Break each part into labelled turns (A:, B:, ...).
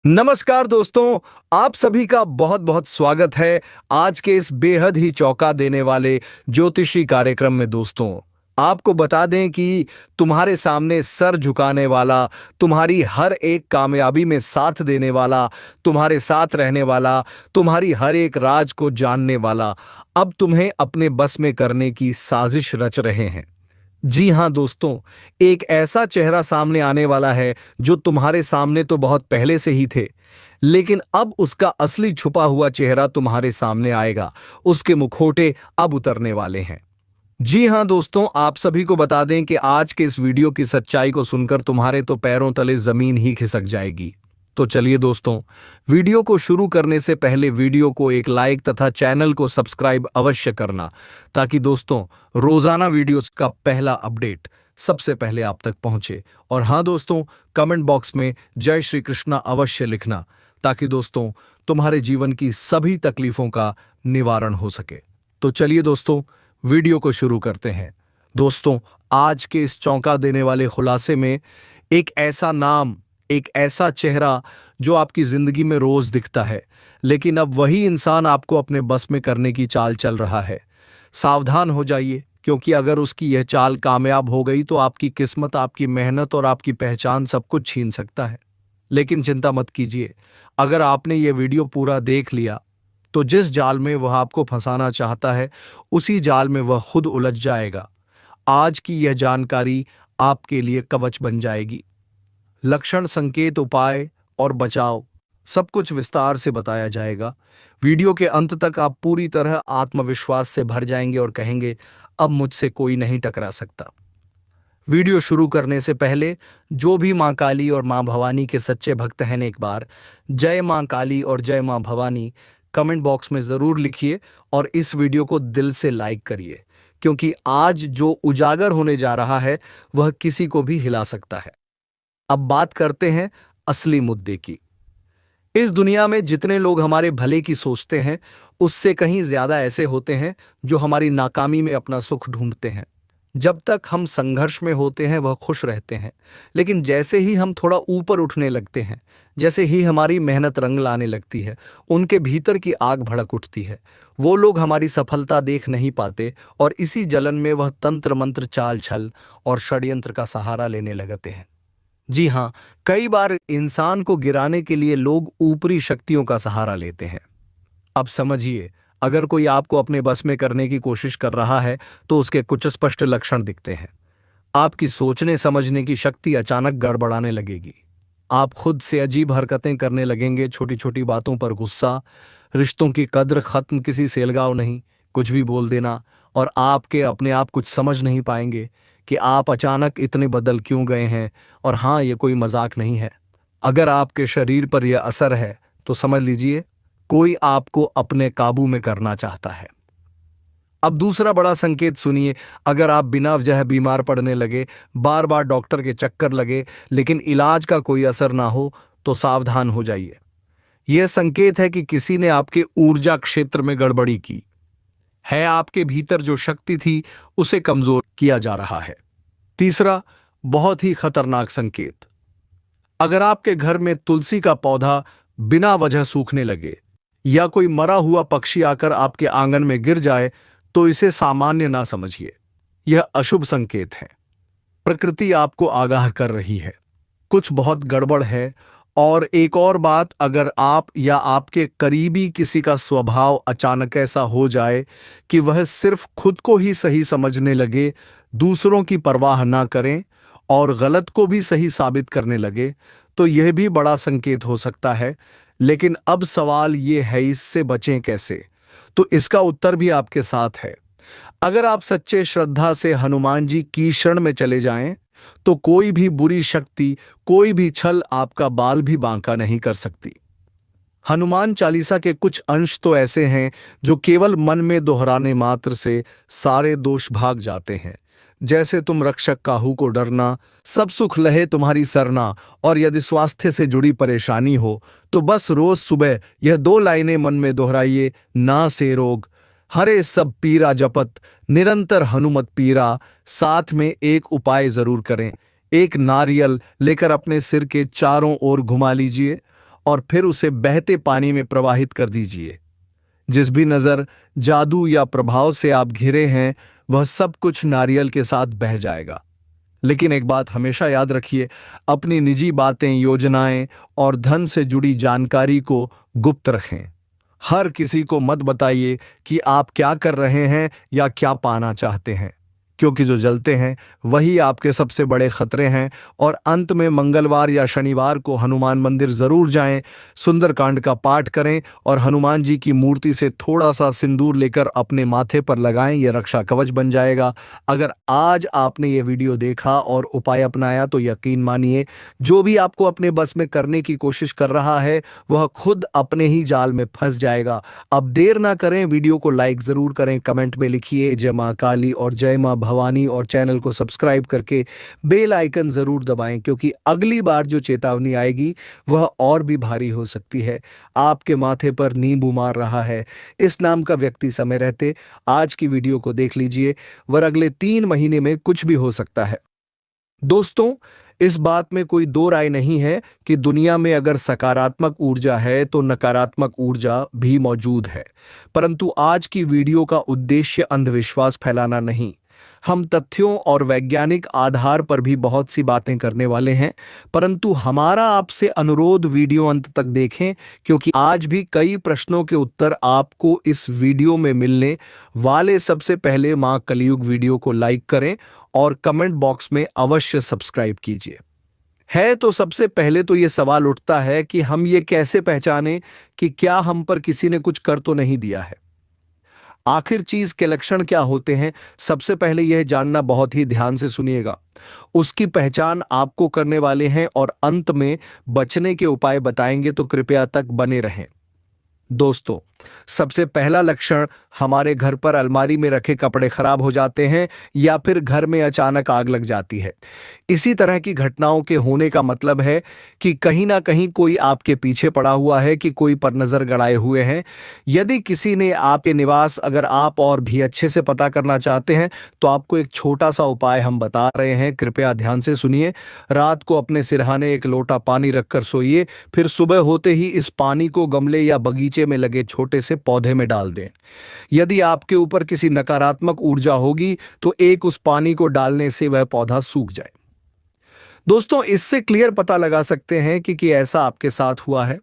A: नमस्कार दोस्तों, आप सभी का बहुत बहुत स्वागत है आज के इस बेहद ही चौंका देने वाले ज्योतिषी कार्यक्रम में। दोस्तों, आपको बता दें कि तुम्हारे सामने सर झुकाने वाला, तुम्हारी हर एक कामयाबी में साथ देने वाला, तुम्हारे साथ रहने वाला, तुम्हारी हर एक राज को जानने वाला अब तुम्हें अपने बस में करने की साजिश रच रहे हैं। जी हां दोस्तों, एक ऐसा चेहरा सामने आने वाला है जो तुम्हारे सामने तो बहुत पहले से ही थे, लेकिन अब उसका असली छुपा हुआ चेहरा तुम्हारे सामने आएगा। उसके मुखौटे अब उतरने वाले हैं। जी हां दोस्तों, आप सभी को बता दें कि आज के इस वीडियो की सच्चाई को सुनकर तुम्हारे तो पैरों तले जमीन ही खिसक जाएगी। तो चलिए दोस्तों, वीडियो को शुरू करने से पहले वीडियो को एक लाइक तथा चैनल को सब्सक्राइब अवश्य करना, ताकि दोस्तों रोजाना वीडियोस का पहला अपडेट सबसे पहले आप तक पहुंचे। और हां दोस्तों, कमेंट बॉक्स में जय श्री कृष्णा अवश्य लिखना, ताकि दोस्तों तुम्हारे जीवन की सभी तकलीफों का निवारण हो सके। तो चलिए दोस्तों, वीडियो को शुरू करते हैं। दोस्तों, आज के इस चौंका देने वाले खुलासे में एक ऐसा नाम, एक ऐसा चेहरा जो आपकी जिंदगी में रोज दिखता है, लेकिन अब वही इंसान आपको अपने बस में करने की चाल चल रहा है। सावधान हो जाइए, क्योंकि अगर उसकी यह चाल कामयाब हो गई तो आपकी किस्मत, आपकी मेहनत और आपकी पहचान सब कुछ छीन सकता है। लेकिन चिंता मत कीजिए, अगर आपने ये वीडियो पूरा देख लिया तो जिस जाल में वह आपको फंसाना चाहता है, उसी जाल में वह खुद उलझ जाएगा। आज की यह जानकारी आपके लिए कवच बन जाएगी। लक्षण, संकेत, उपाय और बचाव सब कुछ विस्तार से बताया जाएगा। वीडियो के अंत तक आप पूरी तरह आत्मविश्वास से भर जाएंगे और कहेंगे, अब मुझसे कोई नहीं टकरा सकता। वीडियो शुरू करने से पहले जो भी मां काली और मां भवानी के सच्चे भक्त हैं, एक बार जय मां काली और जय मां भवानी कमेंट बॉक्स में जरूर लिखिए और इस वीडियो को दिल से लाइक करिए, क्योंकि आज जो उजागर होने जा रहा है वह किसी को भी हिला सकता है। अब बात करते हैं असली मुद्दे की। इस दुनिया में जितने लोग हमारे भले की सोचते हैं, उससे कहीं ज्यादा ऐसे होते हैं जो हमारी नाकामी में अपना सुख ढूंढते हैं। जब तक हम संघर्ष में होते हैं वह खुश रहते हैं, लेकिन जैसे ही हम थोड़ा ऊपर उठने लगते हैं, जैसे ही हमारी मेहनत रंग लाने लगती है, उनके भीतर की आग भड़क उठती है। वो लोग हमारी सफलता देख नहीं पाते और इसी जलन में वह तंत्र मंत्र, चाल छल और षड्यंत्र का सहारा लेने लगते हैं। जी हाँ, कई बार इंसान को गिराने के लिए लोग ऊपरी शक्तियों का सहारा लेते हैं। अब समझिए, अगर कोई आपको अपने बस में करने की कोशिश कर रहा है तो उसके कुछ स्पष्ट लक्षण दिखते हैं। आपकी सोचने समझने की शक्ति अचानक गड़बड़ाने लगेगी। आप खुद से अजीब हरकतें करने लगेंगे, छोटी छोटी बातों पर गुस्सा, रिश्तों की कद्र खत्म, किसी से अलगाव नहीं, कुछ भी बोल देना, और आपके अपने आप कुछ समझ नहीं पाएंगे कि आप अचानक इतने बदल क्यों गए हैं। और हाँ, ये कोई मजाक नहीं है। अगर आपके शरीर पर यह असर है तो समझ लीजिए कोई आपको अपने काबू में करना चाहता है। अब दूसरा बड़ा संकेत सुनिए। अगर आप बिना वजह बीमार पड़ने लगे, बार बार डॉक्टर के चक्कर लगे, लेकिन इलाज का कोई असर ना हो, तो सावधान हो जाइए। यह संकेत है कि किसी ने आपके ऊर्जा क्षेत्र में गड़बड़ी की है। आपके भीतर जो शक्ति थी उसे कमजोर किया जा रहा है। तीसरा बहुत ही खतरनाक संकेत, अगर आपके घर में तुलसी का पौधा बिना वजह सूखने लगे या कोई मरा हुआ पक्षी आकर आपके आंगन में गिर जाए, तो इसे सामान्य ना समझिए। यह अशुभ संकेत है। प्रकृति आपको आगाह कर रही है, कुछ बहुत गड़बड़ है। और एक और बात, अगर आप या आपके करीबी किसी का स्वभाव अचानक ऐसा हो जाए कि वह सिर्फ खुद को ही सही समझने लगे, दूसरों की परवाह ना करें और गलत को भी सही साबित करने लगे, तो यह भी बड़ा संकेत हो सकता है। लेकिन अब सवाल यह है, इससे बचें कैसे? तो इसका उत्तर भी आपके साथ है। अगर आप सच्चे श्रद्धा से हनुमान जी की शरण में चले जाएं, तो कोई भी बुरी शक्ति, कोई भी छल आपका बाल भी बांका नहीं कर सकती। हनुमान चालीसा के कुछ अंश तो ऐसे हैं जो केवल मन में दोहराने मात्र से सारे दोष भाग जाते हैं। जैसे तुम रक्षक काहू को डरना, सब सुख लहे तुम्हारी सरना, और यदि स्वास्थ्य से जुड़ी परेशानी हो तो बस रोज सुबह यह 2 लाइनें मन में दोहराइए, ना से रोग हरे सब पीरा जपत, निरंतर हनुमत पीरा। साथ में एक उपाय जरूर करें, एक नारियल लेकर अपने सिर के चारों ओर घुमा लीजिए और फिर उसे बहते पानी में प्रवाहित कर दीजिए। जिस भी नजर, जादू या प्रभाव से आप घिरे हैं, वह सब कुछ नारियल के साथ बह जाएगा। लेकिन एक बात हमेशा याद रखिए, अपनी निजी बातें, योजनाएं और धन से जुड़ी जानकारी को गुप्त रखें। हर किसी को मत बताइए कि आप क्या कर रहे हैं या क्या पाना चाहते हैं, क्योंकि जो जलते हैं वही आपके सबसे बड़े खतरे हैं। और अंत में मंगलवार या शनिवार को हनुमान मंदिर जरूर जाएं, सुंदरकांड का पाठ करें और हनुमान जी की मूर्ति से थोड़ा सा सिंदूर लेकर अपने माथे पर लगाएं। यह रक्षा कवच बन जाएगा। अगर आज आपने ये वीडियो देखा और उपाय अपनाया तो यकीन मानिए, जो भी आपको अपने बस में करने की कोशिश कर रहा है वह खुद अपने ही जाल में फंस जाएगा। अब देर ना करें, वीडियो को लाइक जरूर करें, कमेंट में लिखिए जय मां काली और जय मां भवानी और चैनल को सब्सक्राइब करके बेल आइकन जरूर दबाएं, क्योंकि अगली बार जो चेतावनी आएगी वह और भी भारी हो सकती है। आपके माथे पर नींबू मार रहा है इस नाम का व्यक्ति समय रहते आज की वीडियो को देख लीजिए, वर अगले 3 महीने में कुछ भी हो सकता है। दोस्तों, इस बात में कोई दो राय नहीं है कि दुनिया में अगर सकारात्मक ऊर्जा है तो नकारात्मक ऊर्जा भी मौजूद है। परंतु आज की वीडियो का उद्देश्य अंधविश्वास फैलाना नहीं। हम तथ्यों और वैज्ञानिक आधार पर भी बहुत सी बातें करने वाले हैं, परंतु हमारा आपसे अनुरोध, वीडियो अंत तक देखें, क्योंकि आज भी कई प्रश्नों के उत्तर आपको इस वीडियो में मिलने वाले। सबसे पहले मां कलयुग वीडियो को लाइक करें और कमेंट बॉक्स में अवश्य सब्सक्राइब कीजिए। है तो सबसे पहले तो ये सवाल उठता है कि हम ये कैसे पहचानें कि क्या हम पर किसी ने कुछ कर तो नहीं दिया है। आखिर चीज के लक्षण क्या होते हैं, सबसे पहले यह जानना बहुत ही ध्यान से सुनिएगा। उसकी पहचान आपको करने वाले हैं और अंत में बचने के उपाय बताएंगे, तो कृपया तक बने रहें। दोस्तों, सबसे पहला लक्षण, हमारे घर पर अलमारी में रखे कपड़े खराब हो जाते हैं या फिर घर में अचानक आग लग जाती है। इसी तरह की घटनाओं के होने का मतलब है कि कहीं ना कहीं कोई आपके पीछे पड़ा हुआ है, कि कोई पर नजर गड़ाए हुए हैं। यदि किसी ने आपके निवास अगर आप और भी अच्छे से पता करना चाहते हैं तो आपको एक छोटा सा उपाय हम बता रहे हैं, कृपया ध्यान से सुनिए। रात को अपने सिरहाने एक लोटा पानी रखकर सोइए, फिर सुबह होते ही इस पानी को गमले या बगीचे में लगे छोटे से पौधे में डाल दें। यदि आपके ऊपर किसी नकारात्मक ऊर्जा होगी तो एक उस पानी को डालने से वह पौधा सूख जाए। दोस्तों, इससे क्लियर पता लगा सकते हैं कि ऐसा आपके साथ हुआ है।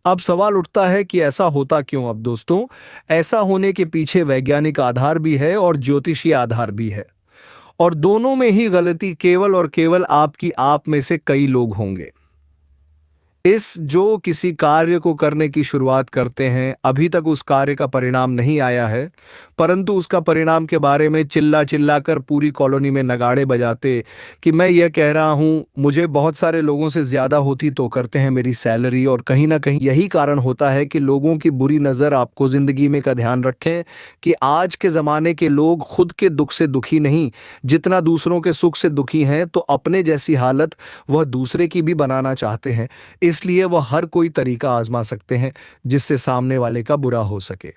A: अब सवाल उठता है कि ऐसा होता क्यों। अब दोस्तों, ऐसा होने के पीछे वैज्ञानिक आधार भी है और ज्योतिषीय आधार भी है, और दोनों में ही गलती केवल और केवल आपकी आप में से कई लोग होंगे। जो किसी कार्य को करने की शुरुआत करते हैं, अभी तक उस कार्य का परिणाम नहीं आया है, परंतु उसका परिणाम के बारे में चिल्ला चिल्ला कर पूरी कॉलोनी में नगाड़े बजाते कि मैं ये कह रहा हूँ, मुझे बहुत सारे लोगों से ज्यादा होती तो करते हैं मेरी सैलरी। और कहीं ना कहीं यही कारण होता है कि लोगों की बुरी नज़र आपको जिंदगी में का ध्यान रखें कि आज के ज़माने के लोग खुद के दुख से दुखी नहीं, जितना दूसरों के सुख से दुखी हैं, तो अपने जैसी हालत वह दूसरे की भी बनाना चाहते हैं। इसलिए वह हर कोई तरीका आजमा सकते हैं जिससे सामने वाले का बुरा हो सके।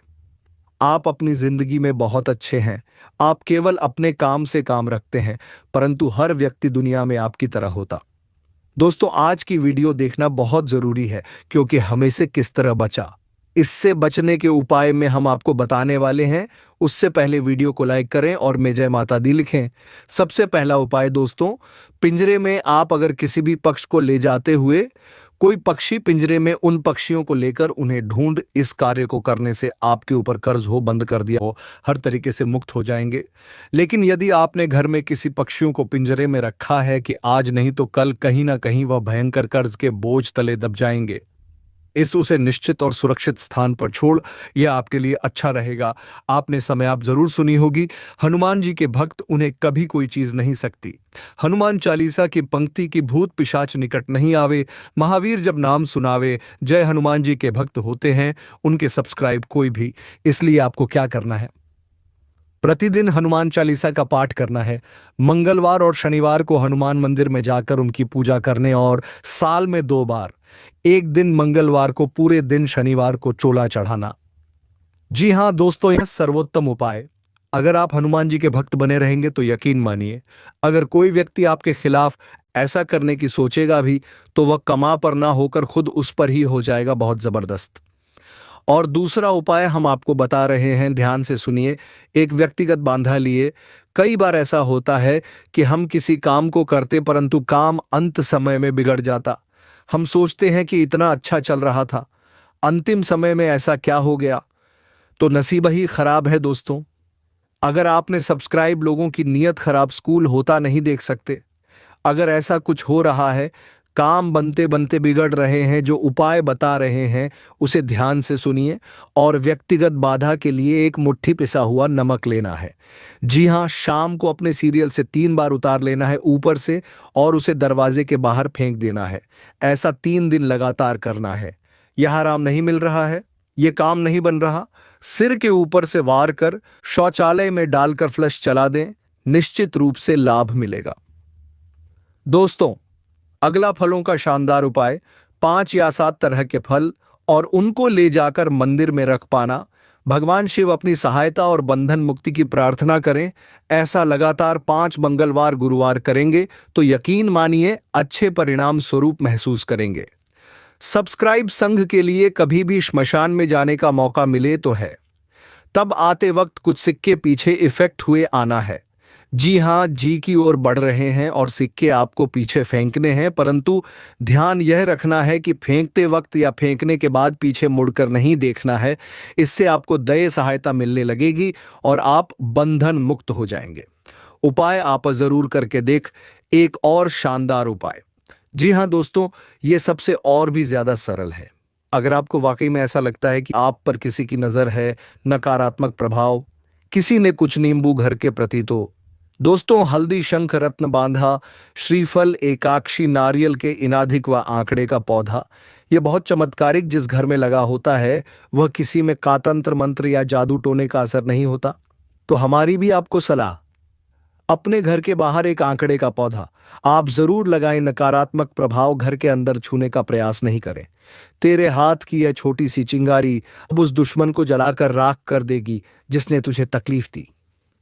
A: आप अपनी जिंदगी में बहुत अच्छे हैं, आप केवल अपने काम से काम रखते हैं, परंतु हर व्यक्ति दुनिया में आपकी तरह होता। दोस्तों, आज की वीडियो देखना बहुत जरूरी है, क्योंकि हमें से किस तरह बचा, इससे बचने के उपाय में हम आपको बताने वाले हैं। उससे पहले वीडियो को लाइक करें और मैं जय माता दी लिखें। सबसे पहला उपाय दोस्तों, पिंजरे में आप अगर किसी भी पक्ष को ले जाते हुए कोई पक्षी पिंजरे में उन पक्षियों को लेकर उन्हें ढूंढ, इस कार्य को करने से आपके ऊपर कर्ज हो, बंद कर दिया हो, हर तरीके से मुक्त हो जाएंगे। लेकिन यदि आपने घर में किसी पक्षियों को पिंजरे में रखा है कि आज नहीं तो कल कहीं ना कहीं वह भयंकर कर्ज के बोझ तले दब जाएंगे, उसे निश्चित और सुरक्षित स्थान पर छोड़, यह आपके लिए अच्छा रहेगा। आपने समय आप जरूर सुनी होगी, हनुमान जी के भक्त उन्हें कभी कोई चीज नहीं सकती। हनुमान चालीसा की पंक्ति की भूत पिशाच निकट नहीं आवे, महावीर जब नाम सुनावे, जय हनुमान जी के भक्त होते हैं उनके सब्सक्राइब कोई भी। इसलिए आपको क्या करना है, प्रतिदिन हनुमान चालीसा का पाठ करना है। मंगलवार और शनिवार को हनुमान मंदिर में जाकर उनकी पूजा करने, और साल में 2 बार, एक दिन मंगलवार को, पूरे दिन शनिवार को चोला चढ़ाना। जी हां दोस्तों, यह सर्वोत्तम उपाय अगर आप हनुमान जी के भक्त बने रहेंगे तो यकीन मानिए, अगर कोई व्यक्ति आपके खिलाफ ऐसा करने की सोचेगा भी तो वह कमा पर ना होकर खुद उस पर ही हो जाएगा बहुत जबरदस्त। और दूसरा उपाय हम आपको बता रहे हैं, ध्यान से सुनिए। एक व्यक्तिगत बांधा लिए। कई बार ऐसा होता है कि हम किसी काम को करते परंतु काम अंत समय में बिगड़ जाता। हम सोचते हैं कि इतना अच्छा चल रहा था, अंतिम समय में ऐसा क्या हो गया। तो नसीब ही खराब है दोस्तों। अगर आपने सब्सक्राइब लोगों की नीयत खराब, स्कूल होता नहीं देख सकते। अगर ऐसा कुछ हो रहा है, काम बनते बनते बिगड़ रहे हैं, जो उपाय बता रहे हैं उसे ध्यान से सुनिए। और व्यक्तिगत बाधा के लिए एक मुट्ठी पिसा हुआ नमक लेना है। जी हाँ, शाम को अपने सीरियल से 3 बार उतार लेना है ऊपर से और उसे दरवाजे के बाहर फेंक देना है। ऐसा 3 दिन लगातार करना है। यह आराम नहीं मिल रहा है, ये काम नहीं बन रहा, सिर के ऊपर से वार कर शौचालय में डालकर फ्लश चला दें, निश्चित रूप से लाभ मिलेगा। दोस्तों, अगला फलों का शानदार उपाय, 5 या 7 तरह के फल और उनको ले जाकर मंदिर में रख पाना। भगवान शिव अपनी सहायता और बंधन मुक्ति की प्रार्थना करें। ऐसा लगातार 5 मंगलवार गुरुवार करेंगे तो यकीन मानिए अच्छे परिणाम स्वरूप महसूस करेंगे। सब्सक्राइब संघ के लिए कभी भी श्मशान में जाने का मौका मिले तो है, तब आते वक्त कुछ सिक्के पीछे इफेक्ट हुए आना है। जी हाँ, जी की ओर बढ़ रहे हैं और सिक्के आपको पीछे फेंकने हैं, परंतु ध्यान यह रखना है कि फेंकते वक्त या फेंकने के बाद पीछे मुड़कर नहीं देखना है। इससे आपको दया सहायता मिलने लगेगी और आप बंधन मुक्त हो जाएंगे। उपाय आप जरूर करके देख। एक और शानदार उपाय, जी हाँ दोस्तों, ये सबसे और भी ज्यादा सरल है। अगर आपको वाकई में ऐसा लगता है कि आप पर किसी की नजर है, नकारात्मक प्रभाव, किसी ने कुछ नींबू घर के प्रति, तो दोस्तों हल्दी, शंख, रत्न बांधा, श्रीफल, एकाक्षी, नारियल के इनाधिक व आंकड़े का पौधा, यह बहुत चमत्कारिक जिस घर में लगा होता है वह किसी में कातंत्र मंत्र या जादू टोने का असर नहीं होता। तो हमारी भी आपको सलाह, अपने घर के बाहर एक आंकड़े का पौधा आप जरूर लगाएं। नकारात्मक प्रभाव घर के अंदर छूने का प्रयास नहीं करें। तेरे हाथ की यह छोटी सी चिंगारी अब उस दुश्मन को जलाकर राख कर देगी जिसने तुझे तकलीफ दी,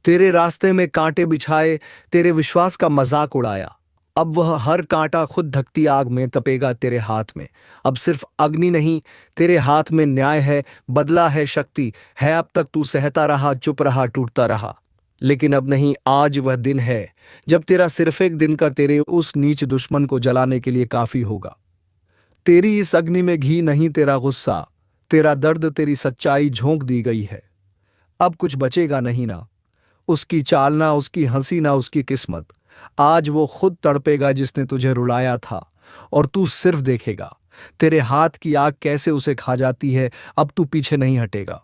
A: तेरे रास्ते में कांटे बिछाए, तेरे विश्वास का मजाक उड़ाया। अब वह हर कांटा खुद धकती आग में तपेगा तेरे हाथ में। अब सिर्फ अग्नि नहीं, तेरे हाथ में न्याय है, बदला है, शक्ति है। अब तक तू सहता रहा, चुप रहा, टूटता रहा, लेकिन अब नहीं, आज वह दिन है जब तेरा सिर्फ एक दिन का तेरे उस नीच दुश्मन को जलाने के लिए काफी होगा। तेरी इस अग्नि में घी नहीं, तेरा गुस्सा, तेरा दर्द, तेरी सच्चाई झोंक दी गई है। अब कुछ बचेगा नहीं, ना उसकी चाल, ना उसकी हंसी, ना उसकी किस्मत। आज वो खुद तड़पेगा जिसने तुझे रुलाया था और तू सिर्फ देखेगा तेरे हाथ की आग कैसे उसे खा जाती है। अब तू पीछे नहीं हटेगा।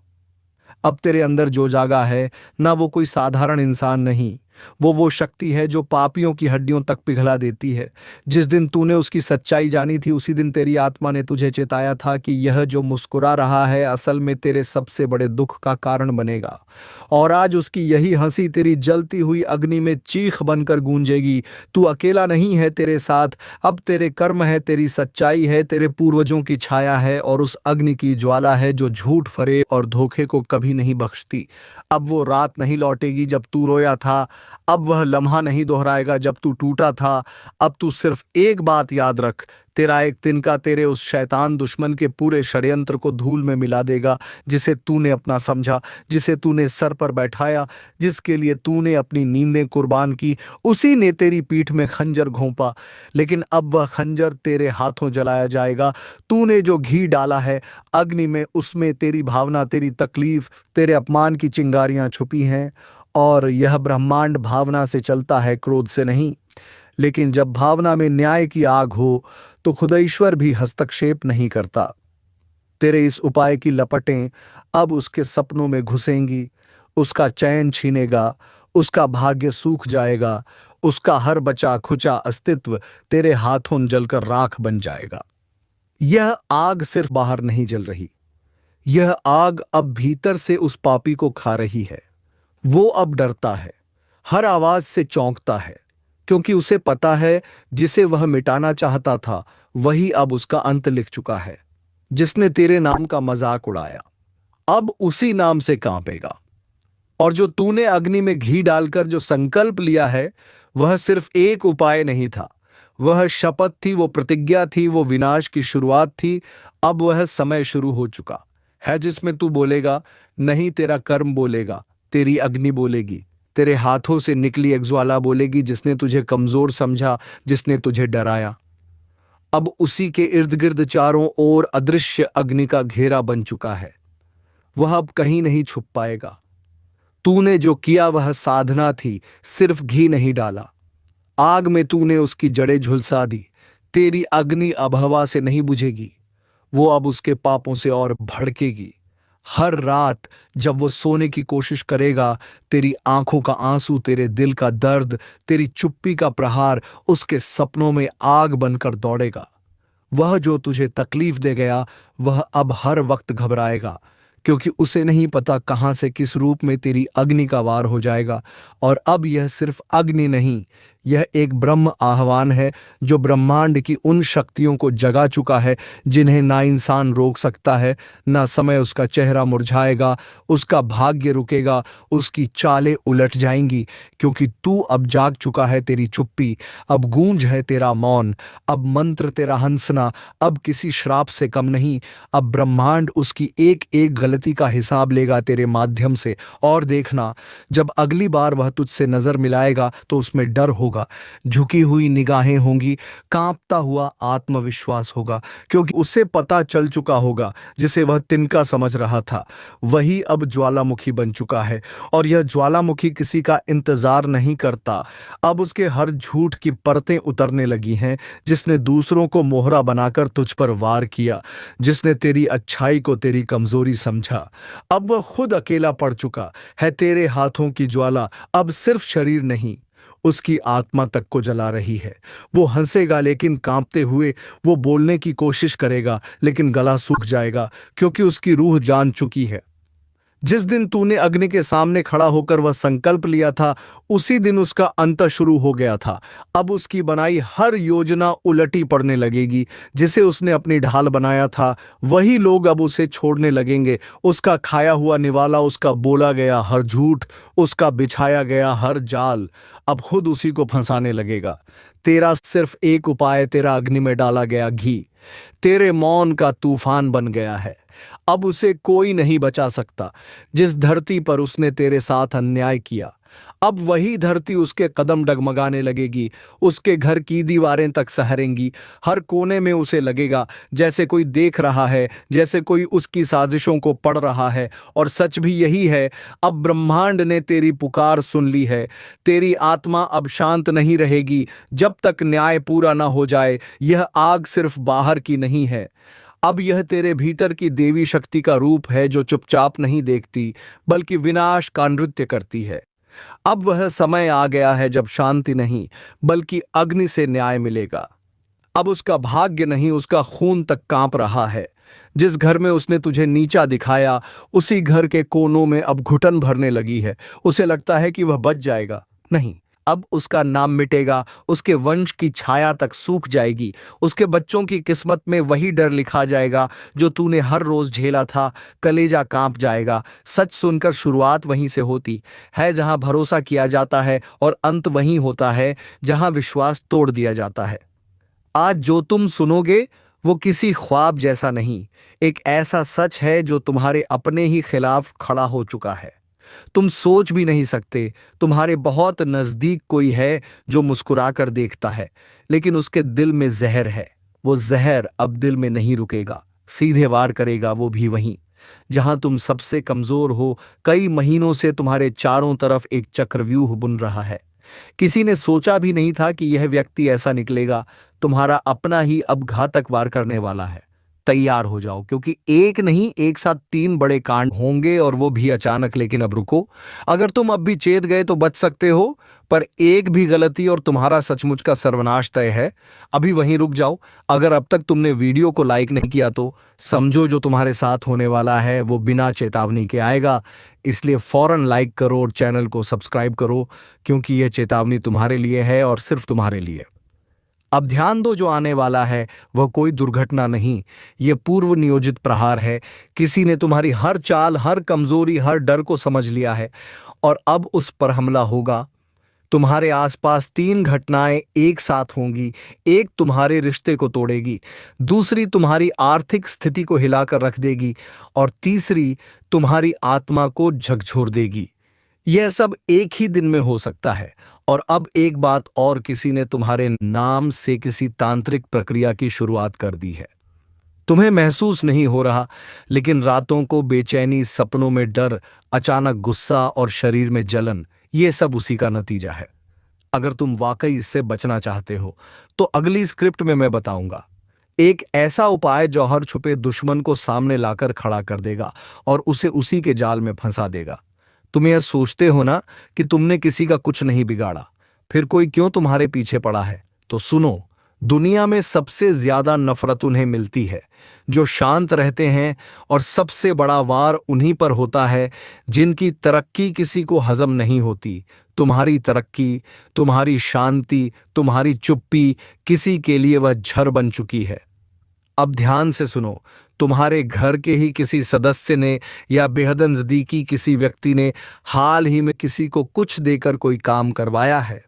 A: अब तेरे अंदर जो जागा है ना, वो कोई साधारण इंसान नहीं, वो शक्ति है जो पापियों की हड्डियों तक पिघला देती है। जिस दिन तूने उसकी सच्चाई जानी थी उसी दिन तेरी आत्मा ने तुझे चेताया था कि यह जो मुस्कुरा रहा है असल में तेरे सबसे बड़े दुख का कारण बनेगा। और आज उसकी यही हंसी तेरी जलती हुई अग्नि में चीख बनकर गूंजेगी। तू अकेला नहीं है, तेरे साथ अब तेरे कर्म है, तेरी सच्चाई है, तेरे पूर्वजों की छाया है और उस अग्नि की ज्वाला है जो झूठ, फरेब और धोखे को कभी नहीं बख्शती। अब वो रात नहीं लौटेगी जब तू रोया था, अब वह लम्हा नहीं दोहराएगा जब तू टूटा था। अब तू सिर्फ एक बात याद रख, तेरा एक तिनका तेरे उस शैतान दुश्मन के पूरे षड्यंत्र को धूल में मिला देगा, जिसे तूने अपना समझा, जिसे तूने सर पर बैठाया, जिसके लिए तूने अपनी नींदें कुर्बान की, उसी ने तेरी पीठ में खंजर घोंपा। लेकिन अब वह खंजर तेरे हाथों जलाया जाएगा। तूने जो घी डाला है अग्नि में, उसमें तेरी भावना, तेरी तकलीफ, तेरे अपमान की चिंगारियां छुपी हैं। और यह ब्रह्मांड भावना से चलता है, क्रोध से नहीं। लेकिन जब भावना में न्याय की आग हो तो खुद ईश्वर भी हस्तक्षेप नहीं करता। तेरे इस उपाय की लपटें अब उसके सपनों में घुसेंगी, उसका चैन छीनेगा, उसका भाग्य सूख जाएगा, उसका हर बचा खुचा अस्तित्व तेरे हाथों जलकर राख बन जाएगा। यह आग सिर्फ बाहर नहीं जल रही, यह आग अब भीतर से उस पापी को खा रही है। वो अब डरता है, हर आवाज से चौंकता है, क्योंकि उसे पता है जिसे वह मिटाना चाहता था वही अब उसका अंत लिख चुका है। जिसने तेरे नाम का मजाक उड़ाया अब उसी नाम से कांपेगा। और जो तूने अग्नि में घी डालकर जो संकल्प लिया है, वह सिर्फ एक उपाय नहीं था, वह शपथ थी, वो प्रतिज्ञा थी, वो विनाश की शुरुआत थी। अब वह समय शुरू हो चुका है जिसमें तू बोलेगा नहीं, तेरा कर्म बोलेगा, तेरी अग्नि बोलेगी, तेरे हाथों से निकली एक ज्वाला बोलेगी, जिसने तुझे कमजोर समझा, जिसने तुझे डराया। अब उसी के इर्द गिर्द चारों ओर अदृश्य अग्नि का घेरा बन चुका है। वह अब कहीं नहीं छुप पाएगा। तूने जो किया वह साधना थी, सिर्फ घी नहीं डाला। आग में तूने उसकी जड़ें झुलसा दी। तेरी अग्नि अब हवा से नहीं बुझेगी, वो अब उसके पापों से और भड़केगी। हर रात जब वो सोने की कोशिश करेगा, तेरी आंखों का आंसू, तेरे दिल का दर्द, तेरी चुप्पी का प्रहार उसके सपनों में आग बनकर दौड़ेगा। वह जो तुझे तकलीफ दे गया, वह अब हर वक्त घबराएगा, क्योंकि उसे नहीं पता कहां से किस रूप में तेरी अग्नि का वार हो जाएगा। और अब यह सिर्फ अग्नि नहीं, यह एक ब्रह्म आह्वान है जो ब्रह्मांड की उन शक्तियों को जगा चुका है जिन्हें ना इंसान रोक सकता है, ना समय उसका चेहरा मुरझाएगा, उसका भाग्य रुकेगा, उसकी चालें उलट जाएंगी, क्योंकि तू अब जाग चुका है। तेरी चुप्पी अब गूंज है, तेरा मौन अब मंत्र, तेरा हंसना अब किसी श्राप से कम नहीं। अब ब्रह्मांड उसकी एक एक गलती का हिसाब लेगा तेरे माध्यम से। और देखना, जब अगली बार वह तुझसे नजर मिलाएगा तो उसमें डर होगा, झुकी हुई निगाहें होंगी, कांपता हुआ आत्मविश्वास होगा, क्योंकि उसे पता चल चुका होगा जिसे वह तिनका समझ रहा था, वही अब ज्वालामुखी बन चुका है। और यह ज्वालामुखी किसी का इंतजार नहीं करता। अब उसके हर झूठ की परतें उतरने लगी हैं, जिसने दूसरों को मोहरा बनाकर तुझ पर वार किया, जिसने तेरी अच्छाई को तेरी कमजोरी समझा। अब वह खुद अकेला पड़ चुका है। तेरे हाथों की ज्वाला अब सिर्फ शरीर नहीं, उसकी आत्मा तक को जला रही है। वो हंसेगा लेकिन कांपते हुए, वो बोलने की कोशिश करेगा लेकिन गला सूख जाएगा, क्योंकि उसकी रूह जान चुकी है। जिस दिन तूने अग्नि के सामने खड़ा होकर वह संकल्प लिया था, उसी दिन उसका अंत शुरू हो गया था। अब उसकी बनाई हर योजना उलटी पड़ने लगेगी। जिसे उसने अपनी ढाल बनाया था, वही लोग अब उसे छोड़ने लगेंगे। उसका खाया हुआ निवाला, उसका बोला गया हर झूठ, उसका बिछाया गया हर जाल अब खुद उसी को फंसाने लगेगा। तेरा सिर्फ एक उपाय, तेरा अग्नि में डाला गया घी, तेरे मौन का तूफान बन गया है। अब उसे कोई नहीं बचा सकता। जिस धरती पर उसने तेरे साथ अन्याय किया, अब वही धरती उसके कदम डगमगाने लगेगी। उसके घर की दीवारें तक सहरेंगी। हर कोने में उसे लगेगा जैसे कोई देख रहा है, जैसे कोई उसकी साजिशों को पढ़ रहा है। और सच भी यही है। अब ब्रह्मांड ने तेरी पुकार सुन ली है। तेरी आत्मा अब शांत नहीं रहेगी जब तक न्याय पूरा ना हो जाए। यह आग सिर्फ बाहर की नहीं है, अब यह तेरे भीतर की देवी शक्ति का रूप है, जो चुपचाप नहीं देखती बल्कि विनाश का नृत्य करती है। अब वह समय आ गया है जब शांति नहीं बल्कि अग्नि से न्याय मिलेगा। अब उसका भाग्य नहीं, उसका खून तक कांप रहा है। जिस घर में उसने तुझे नीचा दिखाया, उसी घर के कोनों में अब घुटन भरने लगी है। उसे लगता है कि वह बच जाएगा, नहीं, अब उसका नाम मिटेगा, उसके वंश की छाया तक सूख जाएगी। उसके बच्चों की किस्मत में वही डर लिखा जाएगा जो तूने हर रोज झेला था। कलेजा कांप जाएगा। सच सुनकर शुरुआत वहीं से होती है जहां भरोसा किया जाता है, और अंत वहीं होता है जहां विश्वास तोड़ दिया जाता है। आज जो तुम सुनोगे वो किसी ख्वाब जैसा नहीं, एक ऐसा सच है जो तुम्हारे अपने ही खिलाफ खड़ा हो चुका है। तुम सोच भी नहीं सकते, तुम्हारे बहुत नजदीक कोई है जो मुस्कुरा कर देखता है, लेकिन उसके दिल में जहर है। वो जहर अब दिल में नहीं रुकेगा, सीधे वार करेगा, वो भी वहीं जहां तुम सबसे कमजोर हो। कई महीनों से तुम्हारे चारों तरफ एक चक्रव्यूह बुन रहा है। किसी ने सोचा भी नहीं था कि यह व्यक्ति ऐसा निकलेगा। तुम्हारा अपना ही अब घातक वार करने वाला है। तैयार हो जाओ, क्योंकि एक नहीं, एक साथ 3 बड़े कांड होंगे, और वो भी अचानक। लेकिन अब रुको, अगर तुम अब भी चेत गए तो बच सकते हो, पर एक भी गलती और तुम्हारा सचमुच का सर्वनाश तय है। अभी वहीं रुक जाओ। अगर अब तक तुमने वीडियो को लाइक नहीं किया तो समझो जो तुम्हारे साथ होने वाला है वो बिना चेतावनी के आएगा। इसलिए फौरन लाइक करो और चैनल को सब्सक्राइब करो, क्योंकि यह चेतावनी तुम्हारे लिए है और सिर्फ तुम्हारे लिए। अब ध्यान दो, जो आने वाला है वह कोई दुर्घटना नहीं, यह पूर्व नियोजित प्रहार है। किसी ने तुम्हारी हर चाल, हर कमजोरी, हर डर को समझ लिया है और अब उस पर हमला होगा। तुम्हारे आसपास तीन घटनाएं एक साथ होंगी। एक तुम्हारे रिश्ते को तोड़ेगी, दूसरी तुम्हारी आर्थिक स्थिति को हिलाकर रख देगी और तीसरी तुम्हारी आत्मा को झकझोर देगी। यह सब एक ही दिन में हो सकता है। और अब एक बात और, किसी ने तुम्हारे नाम से किसी तांत्रिक प्रक्रिया की शुरुआत कर दी है। तुम्हें महसूस नहीं हो रहा, लेकिन रातों को बेचैनी, सपनों में डर, अचानक गुस्सा और शरीर में जलन, यह सब उसी का नतीजा है। अगर तुम वाकई इससे बचना चाहते हो तो अगली स्क्रिप्ट में मैं बताऊंगा एक ऐसा उपाय जो हर छुपे दुश्मन को सामने लाकर खड़ा कर देगा और उसे उसी के जाल में फंसा देगा। तुम यह सोचते हो ना कि तुमने किसी का कुछ नहीं बिगाड़ा, फिर कोई क्यों तुम्हारे पीछे पड़ा है? तो सुनो, दुनिया में सबसे ज्यादा नफरत उन्हें मिलती है जो शांत रहते हैं, और सबसे बड़ा वार उन्हीं पर होता है जिनकी तरक्की किसी को हजम नहीं होती। तुम्हारी तरक्की, तुम्हारी शांति, तुम्हारी चुप्पी, किसी के लिए वह झर बन चुकी है। अब ध्यान से सुनो, तुम्हारे घर के ही किसी सदस्य ने या बेहद नजदीकी किसी व्यक्ति ने हाल ही में किसी को कुछ देकर कोई काम करवाया है।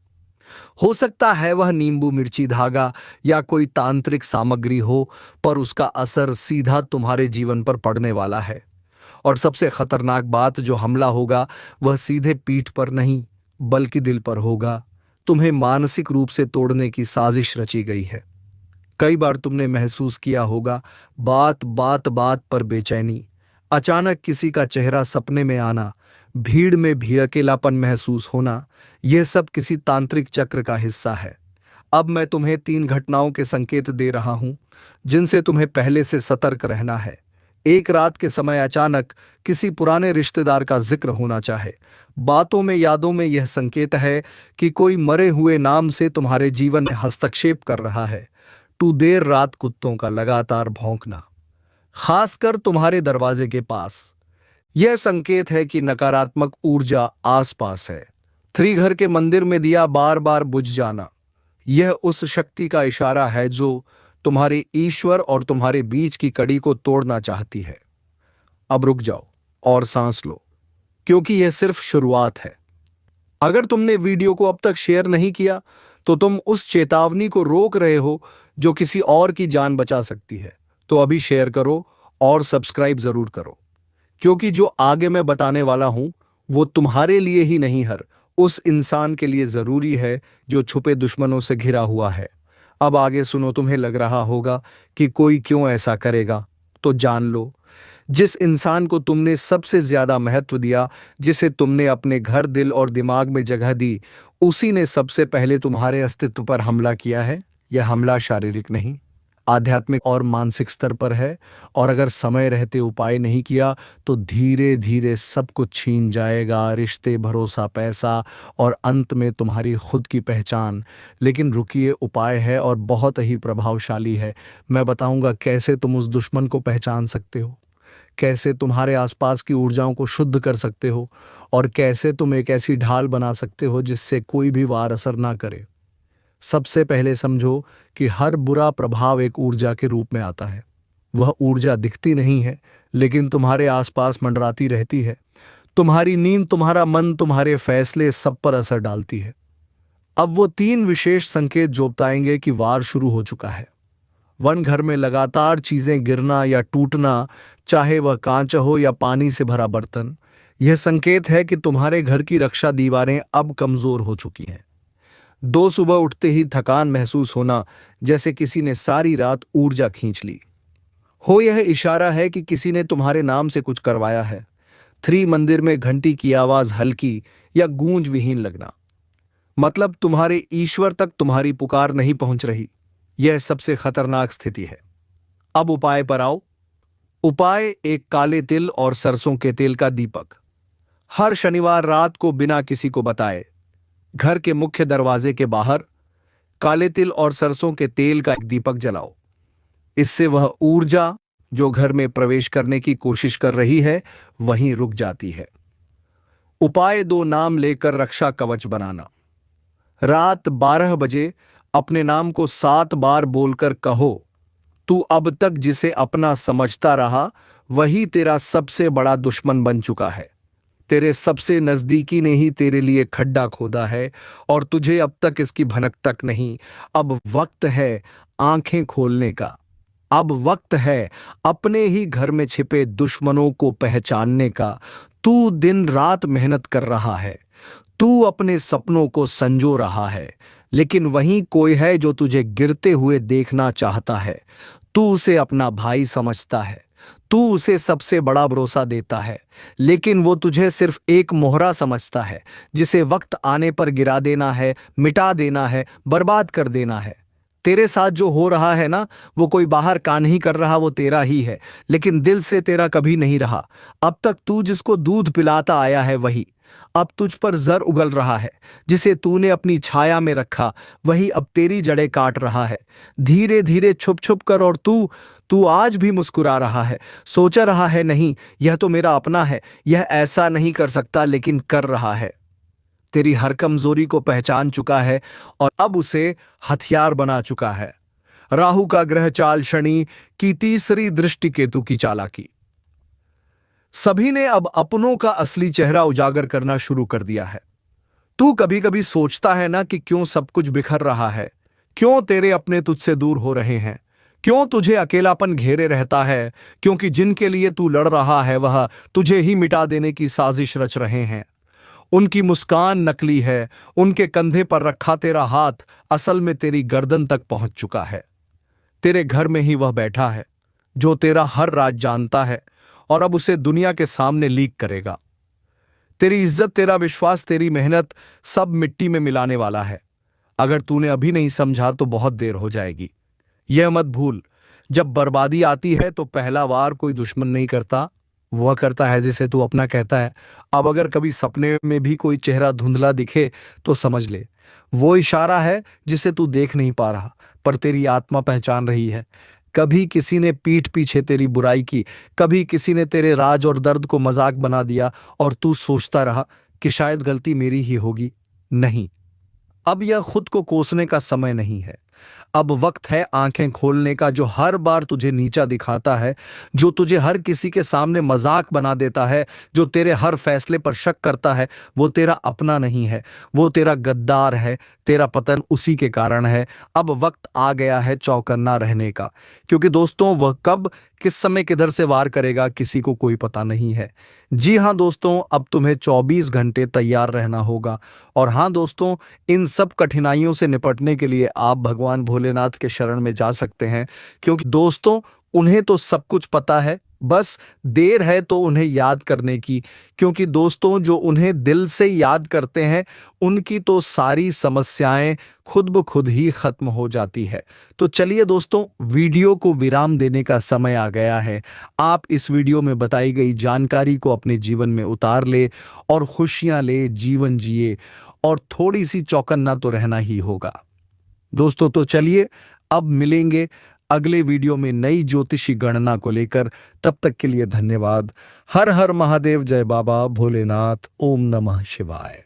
A: हो सकता है वह नींबू मिर्ची धागा या कोई तांत्रिक सामग्री हो, पर उसका असर सीधा तुम्हारे जीवन पर पड़ने वाला है। और सबसे खतरनाक बात, जो हमला होगा वह सीधे पीठ पर नहीं बल्कि दिल पर होगा। तुम्हें मानसिक रूप से तोड़ने की साजिश रची गई है। कई बार तुमने महसूस किया होगा बात बात बात पर बेचैनी, अचानक किसी का चेहरा सपने में आना, भीड़ में भी अकेलापन महसूस होना। यह सब किसी तांत्रिक चक्र का हिस्सा है। अब मैं तुम्हें 3 घटनाओं के संकेत दे रहा हूं जिनसे तुम्हें पहले से सतर्क रहना है। एक रात के समय अचानक किसी पुराने रिश्तेदार का जिक्र होना चाहे। बातों में, यादों में यह संकेत है कि कोई मरे हुए नाम से तुम्हारे जीवन में हस्तक्षेप कर रहा है। टू देर रात कुत्तों का लगातार भौंकना, खासकर तुम्हारे दरवाजे के पास, यह संकेत है कि नकारात्मक ऊर्जा आसपास है। 3 घर के मंदिर में दिया बार बार बुझ जाना, यह उस शक्ति का इशारा है जो तुम्हारे ईश्वर और तुम्हारे बीच की कड़ी को तोड़ना चाहती है। अब रुक जाओ और सांस लो, क्योंकि यह सिर्फ शुरुआत है। अगर तुमने वीडियो को अब तक शेयर नहीं किया तो तुम उस चेतावनी को रोक रहे हो जो किसी और की जान बचा सकती है। तो अभी शेयर करो और सब्सक्राइब जरूर करो, क्योंकि जो आगे मैं बताने वाला हूं वो तुम्हारे लिए ही नहीं, हर उस इंसान के लिए जरूरी है जो छुपे दुश्मनों से घिरा हुआ है। अब आगे सुनो। तुम्हें लग रहा होगा कि कोई क्यों ऐसा करेगा, तो जान लो, जिस इंसान को तुमने सबसे ज्यादा महत्व दिया, जिसे तुमने अपने घर, दिल और दिमाग में जगह दी, उसी ने सबसे पहले तुम्हारे अस्तित्व पर हमला किया है। यह हमला शारीरिक नहीं, आध्यात्मिक और मानसिक स्तर पर है। और अगर समय रहते उपाय नहीं किया तो धीरे धीरे सब कुछ छीन जाएगा, रिश्ते, भरोसा, पैसा और अंत में तुम्हारी खुद की पहचान। लेकिन रुकिए, उपाय है और बहुत ही प्रभावशाली है। मैं बताऊंगा कैसे तुम उस दुश्मन को पहचान सकते हो, कैसे तुम्हारे आसपास की ऊर्जाओं को शुद्ध कर सकते हो और कैसे तुम एक ऐसी ढाल बना सकते हो जिससे कोई भी वार असर ना करे। सबसे पहले समझो कि हर बुरा प्रभाव एक ऊर्जा के रूप में आता है। वह ऊर्जा दिखती नहीं है, लेकिन तुम्हारे आसपास मंडराती रहती है। तुम्हारी नींद, तुम्हारा मन, तुम्हारे फैसले सब पर असर डालती है। अब वो 3 विशेष संकेत जो बताएंगे कि वार शुरू हो चुका है। 1, घर में लगातार चीजें गिरना या टूटना, चाहे वह कांच हो या पानी से भरा बर्तन। यह संकेत है कि तुम्हारे घर की रक्षा दीवारें अब कमजोर हो चुकी हैं। 2, सुबह उठते ही थकान महसूस होना, जैसे किसी ने सारी रात ऊर्जा खींच ली हो। यह इशारा है कि किसी ने तुम्हारे नाम से कुछ करवाया है। 3, मंदिर में घंटी की आवाज हल्की या गूंज विहीन लगना, मतलब तुम्हारे ईश्वर तक तुम्हारी पुकार नहीं पहुंच रही। यह सबसे खतरनाक स्थिति है। अब उपाय पर आओ। उपाय: एक काले तिल और सरसों के तेल का दीपक। हर शनिवार रात को बिना किसी को बताए घर के मुख्य दरवाजे के बाहर काले तिल और सरसों के तेल का एक दीपक जलाओ। इससे वह ऊर्जा जो घर में प्रवेश करने की कोशिश कर रही है वहीं रुक जाती है। उपाय 2, नाम लेकर रक्षा कवच बनाना। रात 12 बजे अपने नाम को 7 बार बोलकर कहो, तू अब तक जिसे अपना समझता रहा वही तेरा सबसे बड़ा दुश्मन बन चुका है। तेरे सबसे नजदीकी ने ही तेरे लिए खड्डा खोदा है और तुझे अब तक इसकी भनक तक नहीं। अब वक्त है आंखें खोलने का। अब वक्त है अपने ही घर में छिपे दुश्मनों को पहचानने का। तू दिन रात मेहनत कर रहा है, तू अपने सपनों को संजो रहा है, लेकिन वहीं कोई है जो तुझे गिरते हुए देखना चाहता है। तू उसे अपना भाई समझता है, तू उसे सबसे बड़ा भरोसा देता है, लेकिन वो तुझे सिर्फ एक मोहरा समझता है जिसे वक्त आने पर गिरा देना है, मिटा देना है, बर्बाद कर देना है। तेरे साथ जो हो रहा है ना, वो कोई बाहर का नहीं कर रहा, वो तेरा ही है, लेकिन दिल से तेरा कभी नहीं रहा। अब तक तू जिसको दूध पिलाता आया है वही अब तुझ पर जर उगल रहा है। जिसे तूने अपनी छाया में रखा वही अब तेरी जड़ें काट रहा है, धीरे धीरे छुप छुप कर। और तू आज भी मुस्कुरा रहा है, सोच रहा है नहीं यह तो मेरा अपना है, यह ऐसा नहीं कर सकता, लेकिन कर रहा है। तेरी हर कमजोरी को पहचान चुका है और अब उसे हथियार बना चुका है। राहु का ग्रह चाल शनि की तीसरी दृष्टि केतु की चालाकी। सभी ने अब अपनों का असली चेहरा उजागर करना शुरू कर दिया है। तू कभी कभी सोचता है ना कि क्यों सब कुछ बिखर रहा है, क्यों तेरे अपने तुझसे दूर हो रहे हैं, क्यों तुझे अकेलापन घेरे रहता है, क्योंकि जिनके लिए तू लड़ रहा है वह तुझे ही मिटा देने की साजिश रच रहे हैं। उनकी मुस्कान नकली है, उनके कंधे पर रखा तेरा हाथ असल में तेरी गर्दन तक पहुंच चुका है। तेरे घर में ही वह बैठा है जो तेरा हर राज जानता है और अब उसे दुनिया के सामने लीक करेगा। तेरी इज्जत, तेरा विश्वास, तेरी मेहनत सब मिट्टी में मिलाने वाला है। अगर तूने अभी नहीं समझा तो बहुत देर हो जाएगी। यह मत भूल, जब बर्बादी आती है तो पहला वार कोई दुश्मन नहीं करता, वह करता है जिसे तू अपना कहता है। अब अगर कभी सपने में भी कोई चेहरा धुंधला दिखे तो समझ ले वो इशारा है जिसे तू देख नहीं पा रहा, पर तेरी आत्मा पहचान रही है। कभी किसी ने पीठ पीछे तेरी बुराई की, कभी किसी ने तेरे राज और दर्द को मजाक बना दिया और तू सोचता रहा कि शायद गलती मेरी ही होगी। नहीं, अब यह खुद को कोसने का समय नहीं है। अब वक्त है आंखें खोलने का। जो हर बार तुझे नीचा दिखाता है, जो तुझे हर किसी के सामने मजाक बना देता है, जो तेरे हर फैसले पर शक करता है, वो तेरा अपना नहीं है, वो तेरा गद्दार है। तेरा पतन उसी के कारण है। अब वक्त आ गया है चौकन्ना रहने का, क्योंकि दोस्तों वह कब किस समय किधर से वार करेगा किसी को कोई पता नहीं है। जी हाँ दोस्तों, अब तुम्हें 24 घंटे तैयार रहना होगा। और हाँ दोस्तों, इन सब कठिनाइयों से निपटने के लिए आप भगवान भोलेनाथ के शरण में जा सकते हैं, क्योंकि दोस्तों उन्हें तो सब कुछ पता है, बस देर है तो उन्हें याद करने की। क्योंकि दोस्तों जो उन्हें दिल से याद करते हैं उनकी तो सारी समस्याएं खुद ब खुद ही खत्म हो जाती है। तो चलिए दोस्तों, वीडियो को विराम देने का समय आ गया है। आप इस वीडियो में बताई गई जानकारी को अपने जीवन में उतार ले और खुशियां ले, जीवन जिए, और थोड़ी सी चौकन्ना तो रहना ही होगा दोस्तों। तो चलिए अब मिलेंगे अगले वीडियो में नई ज्योतिषी गणना को लेकर। तब तक के लिए धन्यवाद। हर हर महादेव, जय बाबा भोलेनाथ, ओम नमः शिवाय।